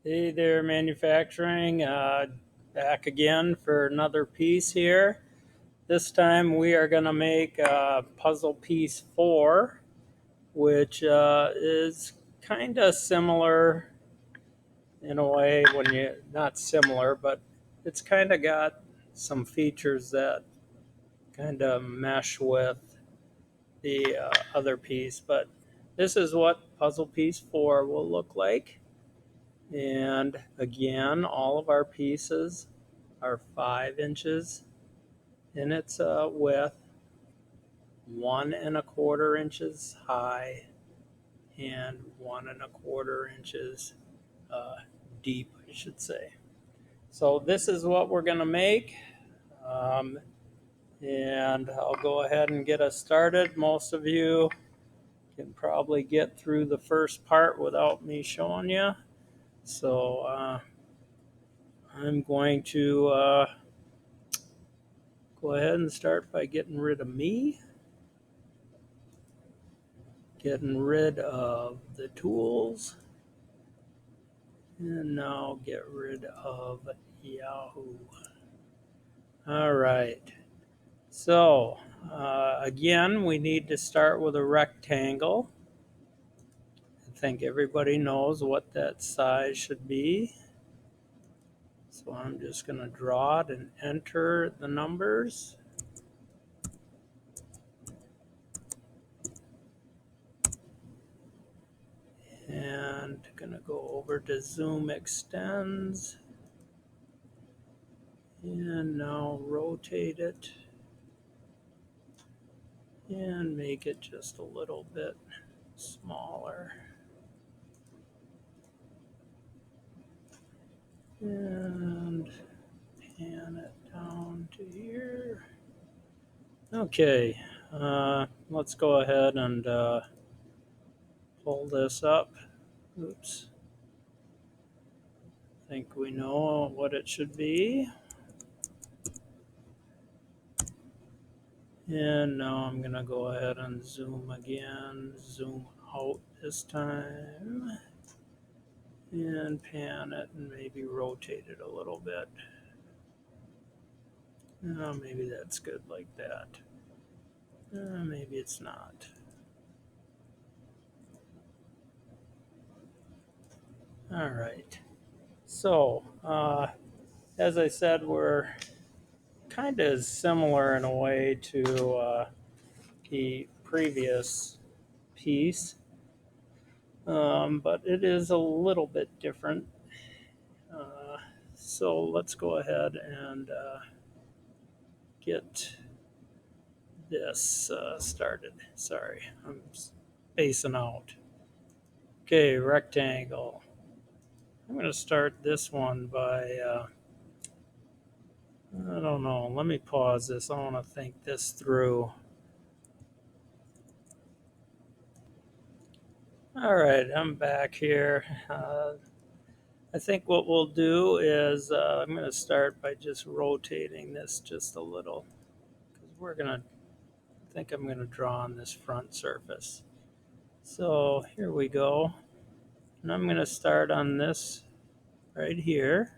Hey there, manufacturing. Back again for another piece here. This time we are going to make puzzle piece 4, which is kind of similar in a way when you, not similar, but it's kind of got some features that kind of mesh with the other piece. But this is what puzzle piece 4 will look like. And again, all of our pieces are 5 inches in its width, 1 1/4 inches high, and 1 1/4 inches deep, I should say. So this is what we're going to make. Um, and I'll go ahead and get us started. Most of you can probably get through the first part without me showing you. So I'm going to go ahead and start by getting rid of me, getting rid of the tools, and now get rid of Yahoo. All right. So again, we need to start with a rectangle. I think everybody knows what that size should be. So I'm just going to draw it and enter the numbers. And going to go over to Zoom Extends. And now rotate it and make it just a little bit smaller. And pan it down to here. Okay, let's go ahead and pull this up. Oops. I think we know what it should be. And now I'm going to go ahead and zoom again, zoom out this time, and pan it and maybe rotate it a little bit. Maybe that's good like that. Maybe it's not. All right. So, as I said, we're kind of similar in a way to the previous piece, but it is a little bit different. So let's go ahead and get this started. Sorry, I'm spacing out. Okay, rectangle. I'm going to start this one by, I don't know, let me pause this. I want to think this through. All right, I'm back here. I think what we'll do is I'm going to start by just rotating this just a little because I think I'm going to draw on this front surface. So here we go. And I'm going to start on this right here.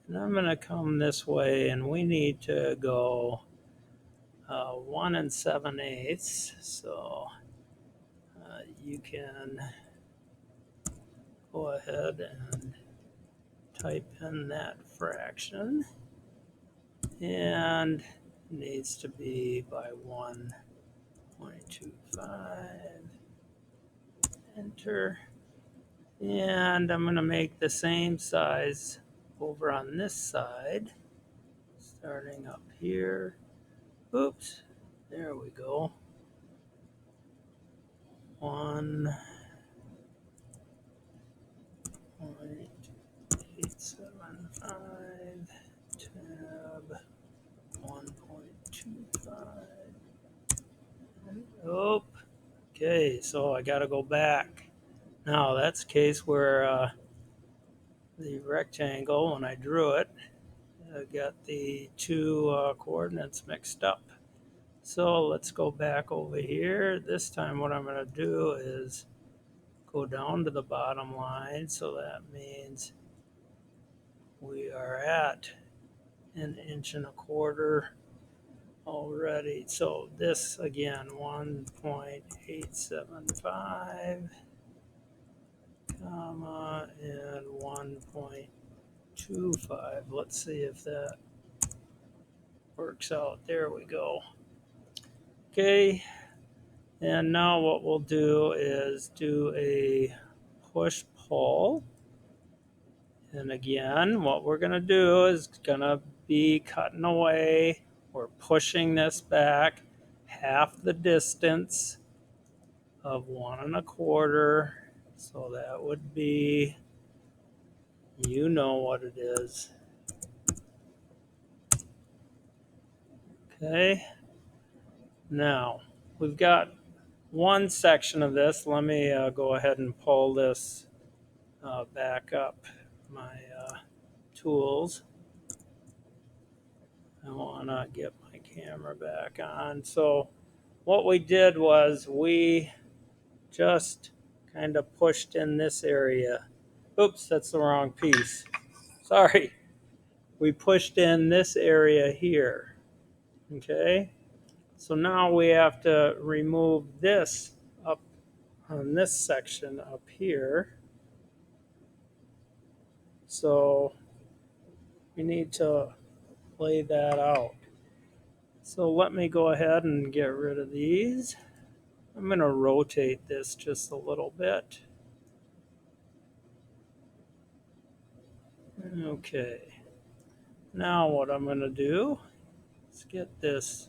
And I'm going to come this way, and we need to go 1 7/8. So you can go ahead and type in that fraction. And it needs to be by 1.25. Enter. And I'm going to make the same size over on this side, starting up here. Oops, there we go. 1.875 tab 1.25. Oh, okay, so I got to go back. Now that's the case where the rectangle, when I drew it, I got the two coordinates mixed up. So let's go back over here. This time what I'm going to do is go down to the bottom line. So that means means we are at 1.25 inches already. So this again, 1.875, comma, and 1.25. Let's see if that works out. There we go. Okay, and now what we'll do is do a push pull. And again, what we're going to do is going to be cutting away. We're pushing this back half the distance of 1.25. So that would be, you know what it is. Okay. Now, we've got one section of this. Let me go ahead and pull this back up my tools. I want to get my camera back on. So what we did was we just kind of pushed in this area. Oops, that's the wrong piece. Sorry. We pushed in this area here. Okay. So now we have to remove this up on this section up here. So we need to lay that out. So let me go ahead and get rid of these. I'm going to rotate this just a little bit. Okay. Now what I'm going to do is get this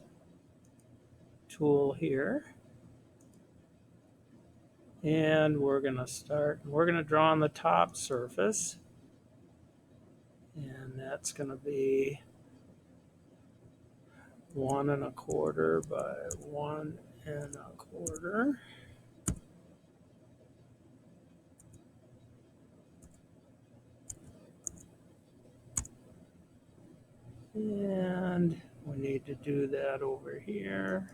tool here. And we're going to draw on the top surface. And that's going to be 1.25 by 1.25. And we need to do that over here.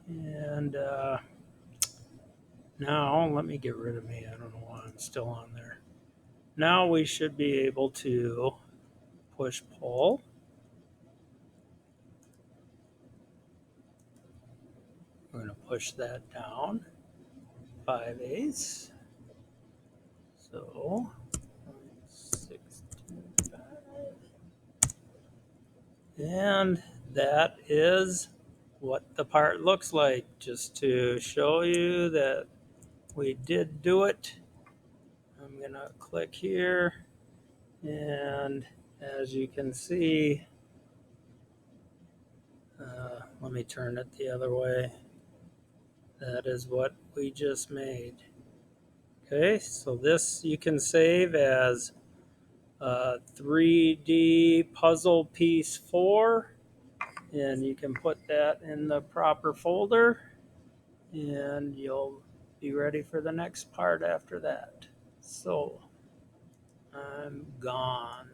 And now let me get rid of me. I don't know why I'm still on there. Now we should be able to push pull. We're going to push that down 5/8. So 0.625. And that is what the part looks like. Just to show you that we did do it, I'm going to click here. And as you can see, let me turn it the other way. That is what we just made. Okay, so this you can save as 3D puzzle piece 4, and you can put that in the proper folder, and you'll be ready for the next part after that. So I'm gone.